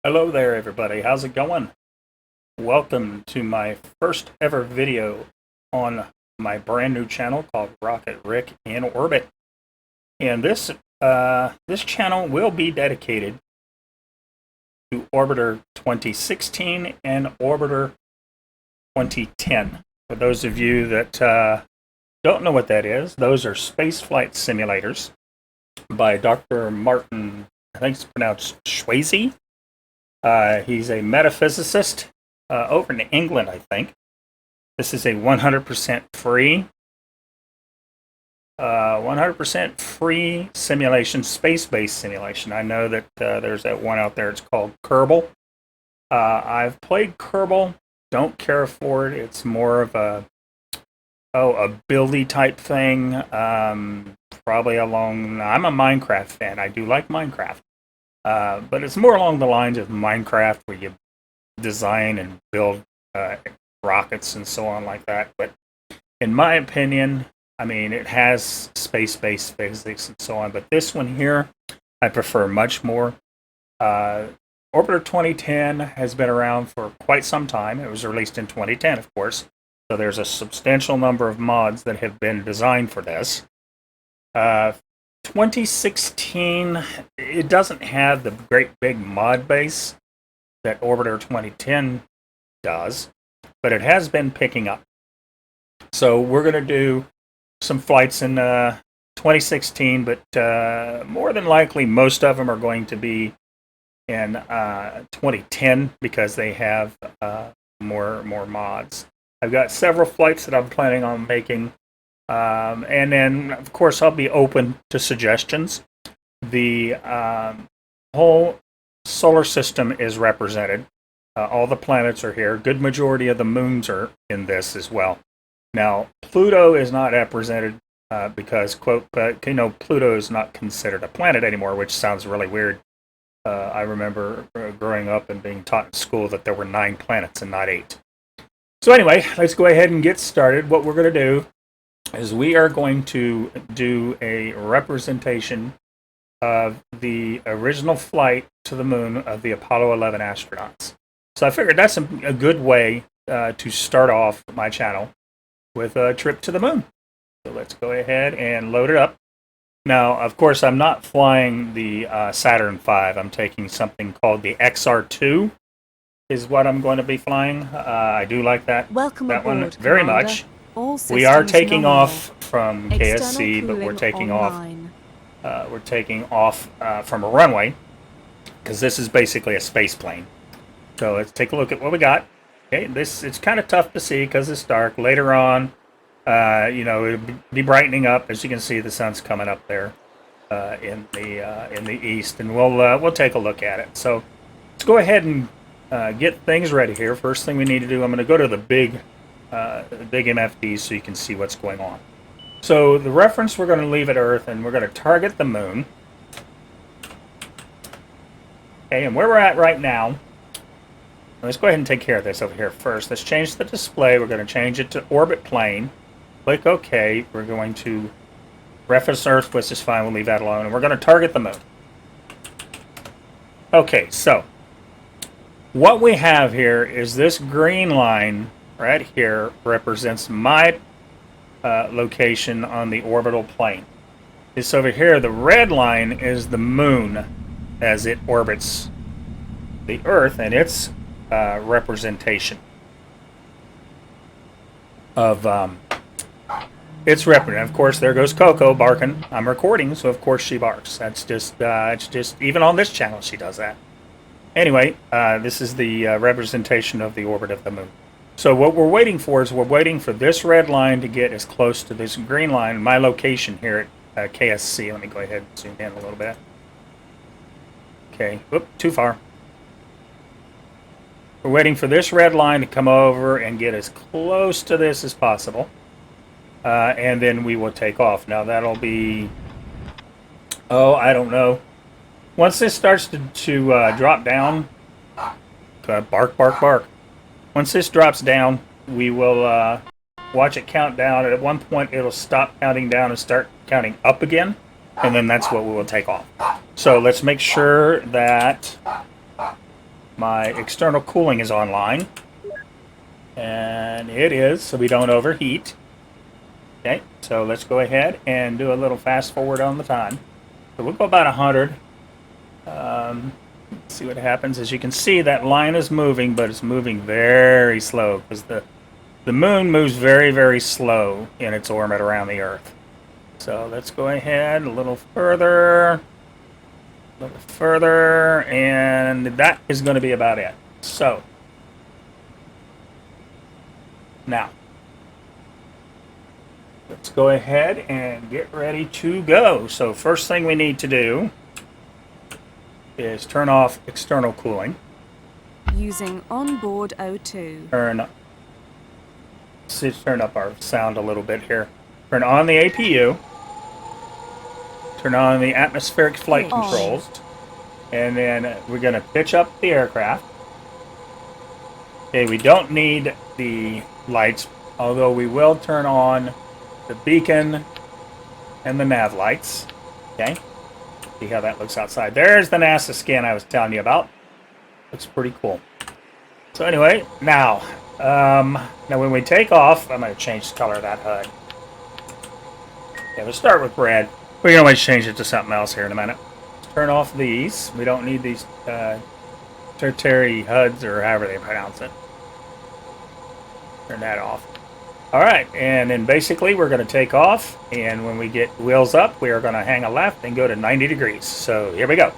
Hello there, everybody. How's it going? Welcome to my first ever video on my brand new channel called Rocket Rick in Orbit. And this channel will be dedicated to Orbiter 2016 and Orbiter 2010. For those of you that don't know what that is, those are spaceflight simulators by Dr. Martin, I think it's pronounced Swayze. He's a metaphysicist over in England, I think. This is a 100% free, 100% free simulation, space-based simulation. I know that there's that one out there. It's called Kerbal. I've played Kerbal. Don't care for it. It's more of a buildy type thing. Probably along. I'm a Minecraft fan. I do like Minecraft. But it's more along the lines of Minecraft, where you design and build rockets and so on like that. But in my opinion, I mean, it has space-based physics and so on. But this one here, I prefer much more. Orbiter 2010 has been around for quite some time. It was released in 2010, of course. So there's a substantial number of mods that have been designed for this. 2016, it doesn't have the great big mod base that Orbiter 2010 does, but it has been picking up. So we're going to do some flights in 2016, but more than likely most of them are going to be in 2010 because they have more mods. I've got several flights that I'm planning on making. And then, of course, I'll be open to suggestions. The whole solar system is represented. All the planets are here. Good majority of the moons are in this as well. Now, Pluto is not represented because, quote, Pluto is not considered a planet anymore, which sounds really weird. I remember growing up and being taught in school that there were 9 planets and not 8. So anyway, let's go ahead and get started. What we're going to do is we are going to do a representation of the original flight to the moon of the Apollo 11 astronauts. So I figured that's a good way to start off my channel with a trip to the moon. So let's go ahead and load it up. Now, of course, I'm not flying the Saturn V. I'm taking something called the XR2 is what I'm going to be flying. I do like that one very much. We are taking off from KSC, but we're taking off from a runway because this is basically a space plane. So let's take a look at what we got. Okay, it's kind of tough to see because it's dark. Later on, it'll be brightening up. As you can see, the sun's coming up there in the east, and we'll take a look at it. So let's go ahead and get things ready here. First thing we need to do, I'm going to go to the big MFD so you can see what's going on. So the reference, we're going to leave at Earth, and we're going to target the moon. Okay, and where we're at right now, let's go ahead and take care of this over here first. Let's change the display. We're going to change it to orbit plane. Click OK. We're going to reference Earth, which is fine. We'll leave that alone. And we're going to target the moon. Okay, so what we have here is this green line right here represents my location on the orbital plane. This over here, the red line is the moon as it orbits the Earth, and its representation of its representative. Of course, there goes Coco barking. I'm recording, so of course she barks. That's just it's just even on this channel she does that. Anyway, this is the representation of the orbit of the moon. So what we're waiting for is we're waiting for this red line to get as close to this green line, my location here at KSC. Let me go ahead and zoom in a little bit. Okay, whoop, too far. We're waiting for this red line to come over and get as close to this as possible. And then we will take off. Now that'll be, I don't know. Once this starts to drop down, bark, bark, bark. Once this drops down, we will watch it count down. At one point, it'll stop counting down and start counting up again, and then that's what we will take off. So let's make sure that my external cooling is online. And it is, so we don't overheat. Okay, so let's go ahead and do a little fast forward on the time. So we'll go about 100. Let's see what happens. As you can see, that line is moving, but it's moving very slow because the moon moves very, very slow in its orbit around the Earth. So let's go ahead a little further, and that is going to be about it. So now let's go ahead and get ready to go. So first thing we need to do is turn off external cooling. Using onboard O2. Turn up our sound a little bit here. Turn on the APU. Turn on the atmospheric flight controls. And then we're going to pitch up the aircraft. Okay, we don't need the lights, although we will turn on the beacon and the nav lights. Okay, see how that looks outside. There's the NASA scan I was telling you about. Looks pretty cool. So anyway, now when we take off, I'm going to change the color of that HUD. Yeah, we'll start with red. We can always change it to something else here in a minute. Let's turn off these. We don't need these tertiary HUDs, or however they pronounce it. Turn that off. Alright, and then basically we're going to take off, and when we get wheels up, we are going to hang a left and go to 90 degrees. So here we go.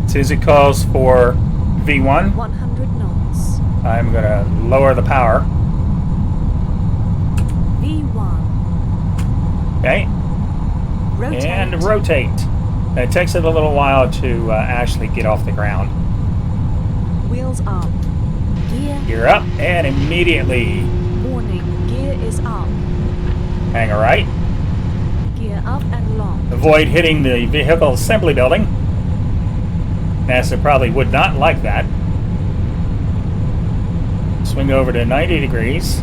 As soon as it calls for V1, 100 knots. I'm going to lower the power. V1. Okay. Rotate. And rotate. And it takes it a little while to actually get off the ground. Wheels up. Gear up, and immediately Warning, gear is up. hang a right. Gear up and long. Avoid hitting the vehicle assembly building. NASA probably would not like that. Swing over to 90 degrees.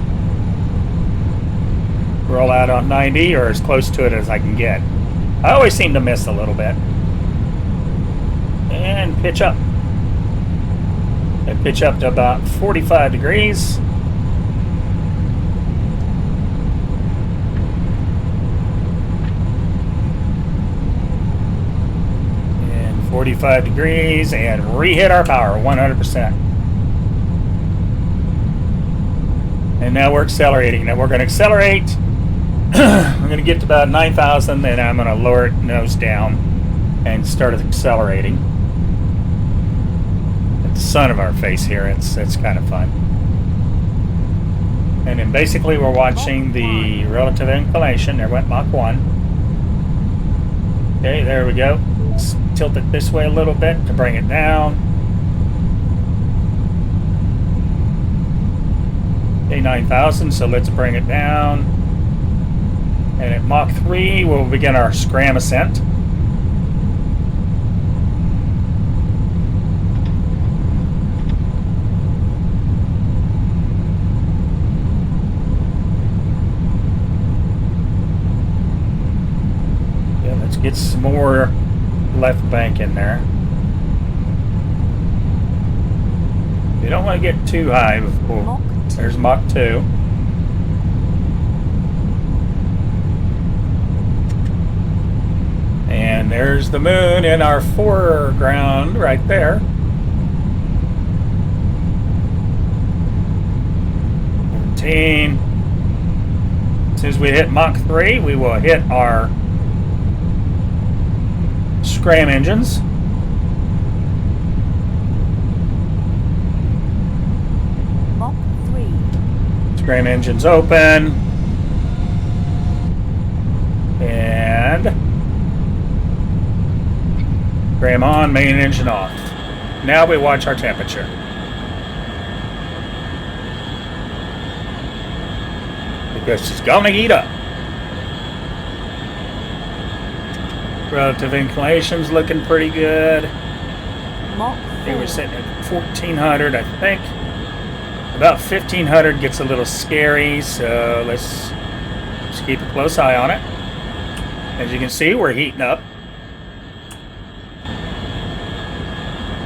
Roll out on 90, or as close to it as I can get. I always seem to miss a little bit. And pitch up. And pitch up to about 45 degrees. And 45 degrees, and re-hit our power, 100%. And now we're accelerating. Now we're going to accelerate. We're going to get to about 9,000, and I'm going to lower it nose down and start accelerating. At the sun of our face here, it's kind of fun. And then basically we're watching the relative inclination. There went Mach 1. Okay, there we go. Let's tilt it this way a little bit to bring it down. Okay, 9,000, so let's bring it down. And at Mach 3, we'll begin our scram ascent. Yeah, let's get some more left bank in there. You don't want to get too high before. There's Mach 2. And there's the moon in our foreground right there. 14. As soon as we hit Mach 3, we will hit our scram engines. Mach 3. Scram engines open. And scram on, main engine off. Now we watch our temperature. Because she's gonna heat up. Relative inclination's looking pretty good. Mach 4. We're sitting at 1400, I think. About 1500 gets a little scary, so let's just keep a close eye on it. As you can see, we're heating up.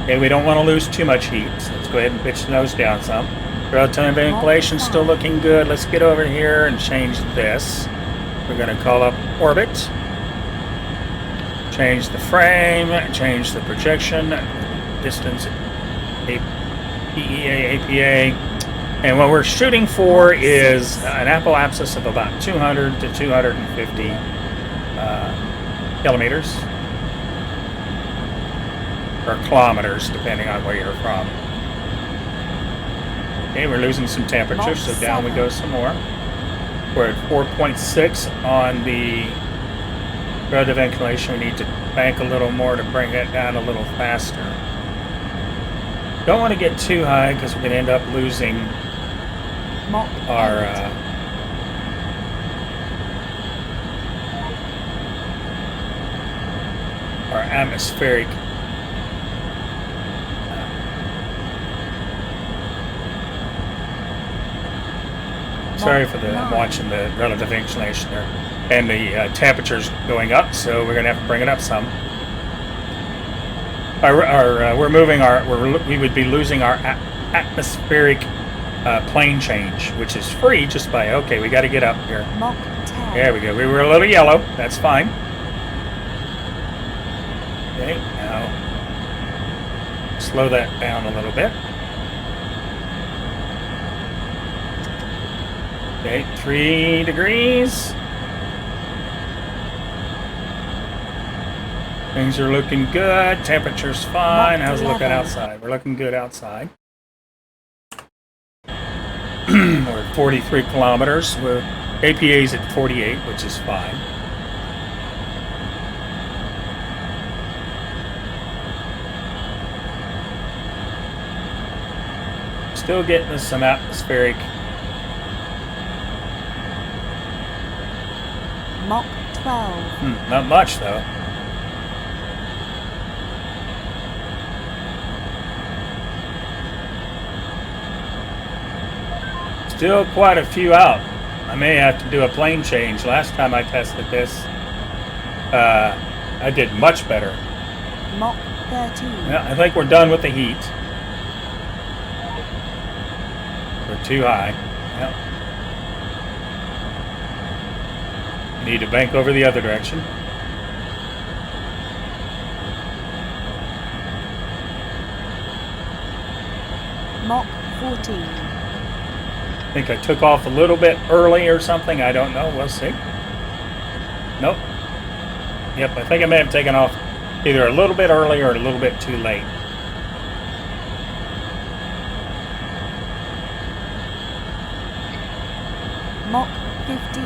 Okay, we don't want to lose too much heat, so let's go ahead and pitch the nose down some. Rotating ventilation still looking good. Let's get over here and change this. We're going to call up orbit. Change the frame, change the projection, distance, PEA, APA. And what we're shooting for is an apoapsis of about 200 to 250 kilometers. Or kilometers, depending on where you're from. Okay, we're losing some temperature, so down we go some more. We're at 4.6 on the road to ventilation. We need to bank a little more to bring it down a little faster. Don't want to get too high because we're going to end up losing our atmospheric sorry for I'm watching the relative inclination there. And the temperature's going up, so we're going to have to bring it up some. We would be losing our atmospheric plane change, which is free just by, okay, we got to get up here. Mach 10. There we go. We were a little yellow. That's fine. Okay, now slow that down a little bit. Okay, 3 degrees. Things are looking good. Temperature's fine. How's it looking outside? We're looking good outside. We're at 43 kilometers. APA's at 48, which is fine. Still getting us some atmospheric. Mach 12. Not much, though. Still quite a few out. I may have to do a plane change. Last time I tested this, I did much better. Mach 13. Yeah, I think we're done with the heat. We're too high. Yep. Need to bank over the other direction. Mach 14. I think I took off a little bit early or something. I don't know. We'll see. Nope. Yep, I think I may have taken off either a little bit early or a little bit too late. Mach 15.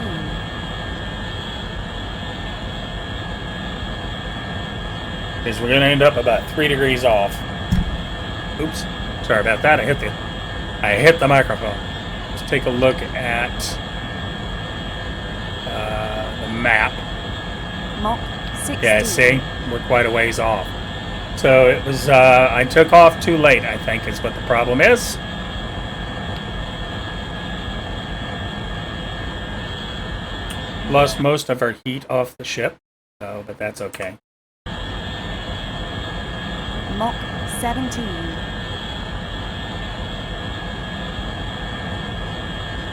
Because we're going to end up about 3 degrees off. Oops. Sorry about that. I hit the microphone. Let's take a look at the map. Mach 16. Yeah, see? We're quite a ways off. So it was, I took off too late, I think, is what the problem is. Lost most of our heat off the ship, so, but that's okay. Mach 17.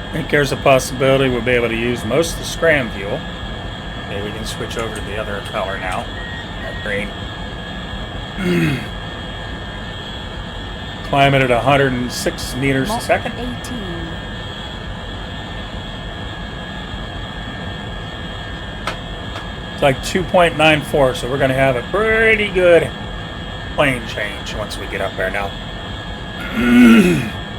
I think there's a possibility we'll be able to use most of the scram fuel. Okay, we can switch over to the other color now. That green. Climate at 106 meters a second. 18. It's like 2.94, so we're going to have a pretty good plane change once we get up there now.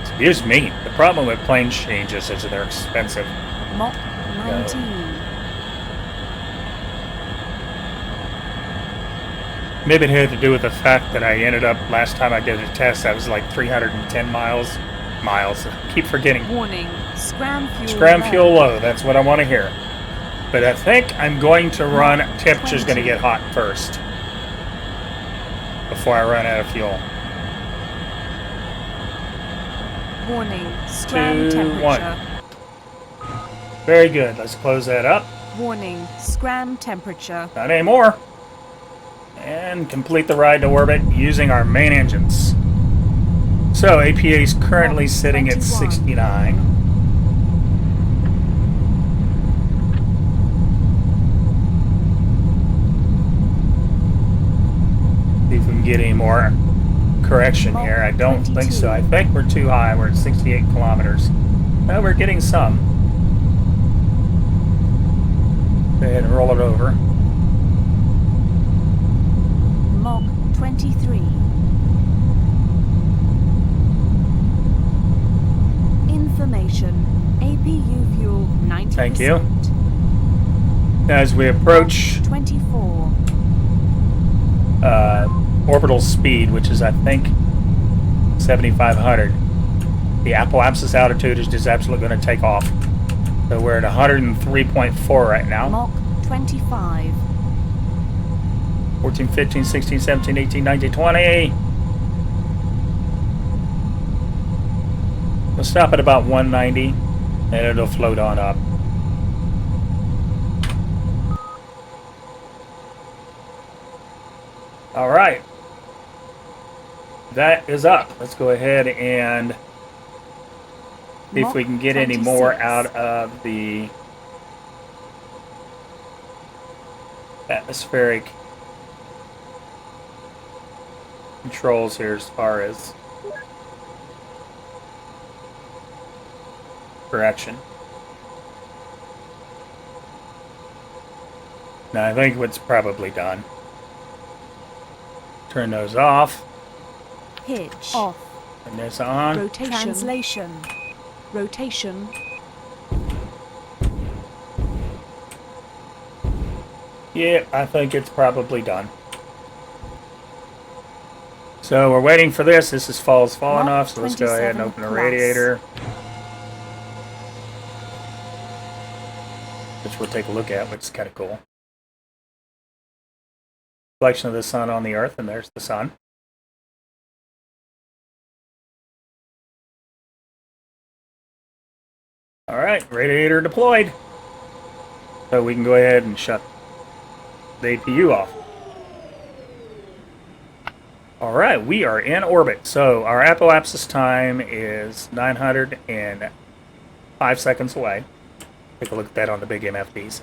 Excuse me. The problem with plane changes is that they're expensive. Mach 19. Maybe it had to do with the fact that I ended up, last time I did a test, I was like 310 miles. I keep forgetting. Warning. Scram fuel Scram low. fuel low. That's what I want to hear. But I think I'm going to run, temperature's going to get hot first. Before I run out of fuel. Warning. Scram 2, temperature. 1. Very good. Let's close that up. Warning. Scram temperature. Not anymore. and complete the ride to orbit using our main engines. So APA is currently sitting at 69. See if we can get any more correction here. I don't think so. I think we're too high. We're at 68 kilometers. No, we're getting some. Go ahead and roll it over. Mach 23. Information. APU fuel 90%. Thank you. As we approach 24. Orbital speed, which is, I think, 7,500, the apoapsis altitude is just absolutely going to take off. So we're at 103.4 right now. Mach 25. 14, 15, 16, 17, 18, 19, 20. We'll stop at about 190, and it'll float on up. All right. That is up. Let's go ahead and see if we can get any more out of the atmospheric controls here as far as correction. Now I think what's probably done. Turn those off. Hitch off. And this on. Rotation. Translation. Rotation. Yeah, I think it's probably done. So we're waiting for this. This is falling off, so let's go ahead and open the radiator. Which we'll take a look at, which is kind of cool. Reflection of the sun on the Earth, and there's the sun. Alright, radiator deployed. So we can go ahead and shut the APU off. Alright, we are in orbit. So our apoapsis time is 905 seconds away. Take a look at that on the big MFDs.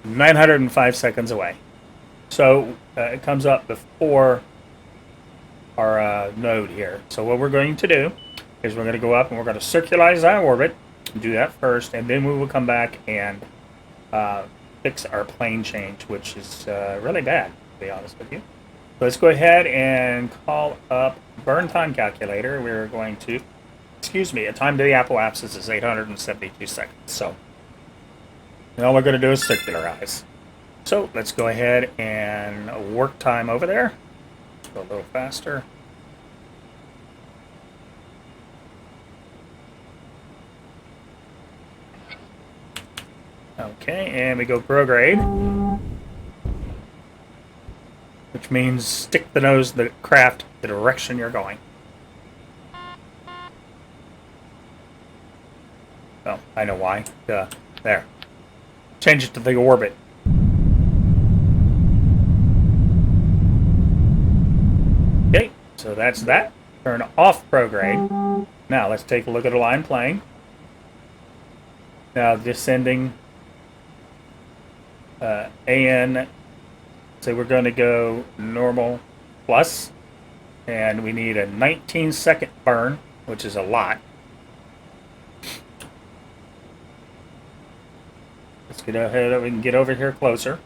905 seconds away. So it comes up before our node here. So what we're going to do is we're going to go up and we're going to circularize our orbit. Do that first, and then we will come back and fix our plane change, which is really bad, to be honest with you. So let's go ahead and call up burn time calculator. We're going to, a time to the apoapsis is 872 seconds. So all we're going to do is circularize. So let's go ahead and work time over there. Go a little faster. Okay, and we go prograde, which means stick the nose of the craft the direction you're going. Oh, I know why. There. Change it to the orbit. Okay, so that's that. Turn off prograde. Now let's take a look at align plane. Now descending AN, so we're going to go normal plus, and we need a 19-second burn, which is a lot. Let's get ahead, we can get over here closer.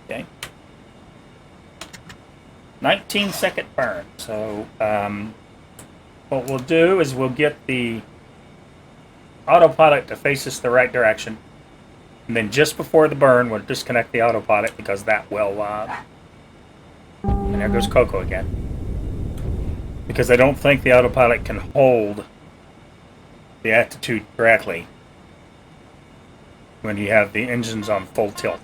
Okay. 19-second burn. So what we'll do is we'll get the autopilot to face us the right direction, and then just before the burn we'll disconnect the autopilot, because that will and there goes Coco again, because I don't think the autopilot can hold the attitude correctly when you have the engines on full tilt.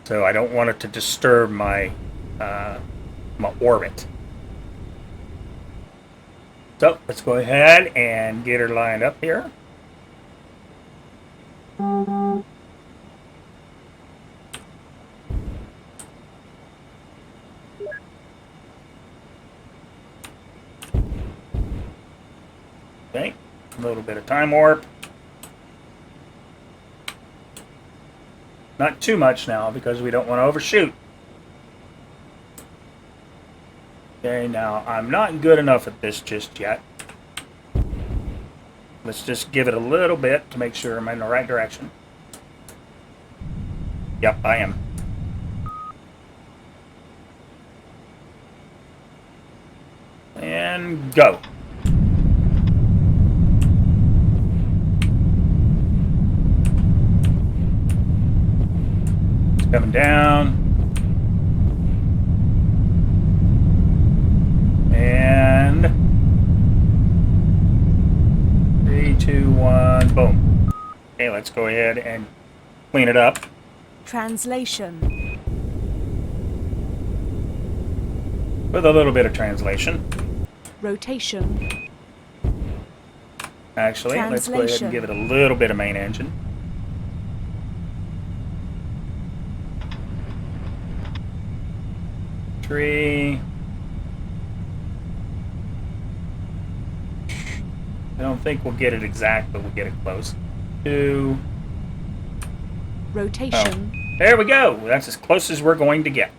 So I don't want it to disturb my my orbit. So let's go ahead and get her lined up here. Okay, a little bit of time warp. Not too much now because we don't want to overshoot. Okay, now I'm not good enough at this just yet. Let's just give it a little bit to make sure I'm in the right direction. Yep, I am. And go. It's coming down. And 3, 2, 1, boom. Okay, let's go ahead and clean it up. Translation. With a little bit of translation. Rotation. Actually, let's go ahead and give it a little bit of main engine. Three. I don't think we'll get it exact, but we'll get it close. 2. Rotation. Oh, there we go. That's as close as we're going to get.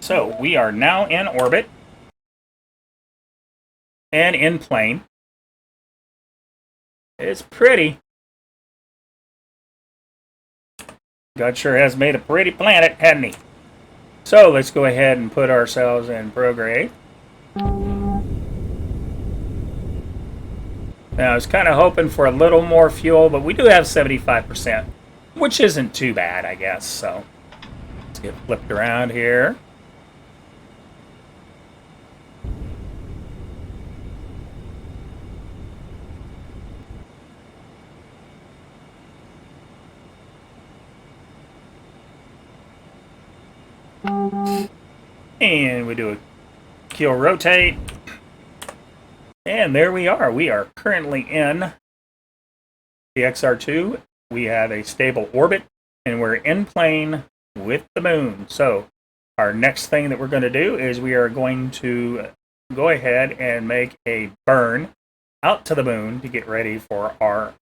So we are now in orbit and in plane. It's pretty. God sure has made a pretty planet, hasn't he? So let's go ahead and put ourselves in prograde. Now I was kind of hoping for a little more fuel, but we do have 75%, which isn't too bad, I guess. So let's get flipped around here. And we do a keel rotate. And there we are. We are currently in the XR2. We have a stable orbit, and we're in plane with the moon. So our next thing that we're going to do is we are going to go ahead and make a burn out to the moon to get ready for our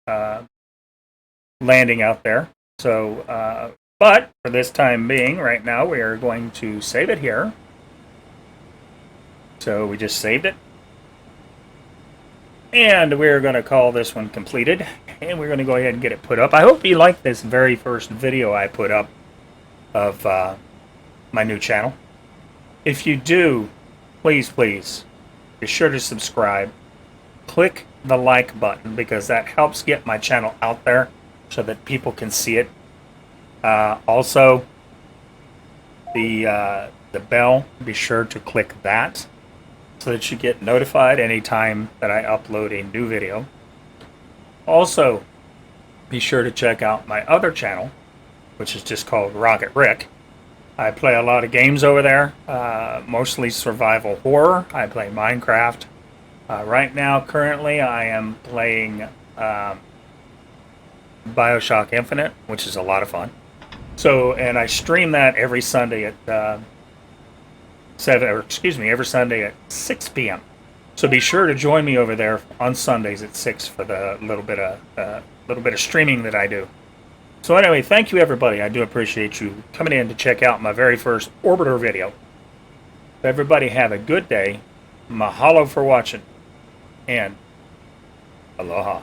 landing out there. So, but for this time being, right now, we are going to save it here. So we just saved it. And we're going to call this one completed. And we're going to go ahead and get it put up. I hope you liked this very first video I put up of my new channel. If you do, please be sure to subscribe. Click the like button because that helps get my channel out there so that people can see it. Also, the bell, be sure to click that so that you get notified anytime that I upload a new video. Also, be sure to check out my other channel, which is just called Rocket Rick. I play a lot of games over there, mostly survival horror. I play Minecraft. Right now, currently, I am playing BioShock Infinite, which is a lot of fun. So, and I stream that every Sunday at every Sunday at 6 p.m. So be sure to join me over there on Sundays at 6 for the little bit of streaming that I do. So anyway, thank you everybody. I do appreciate you coming in to check out my very first orbiter video. Everybody have a good day. Mahalo for watching, and aloha.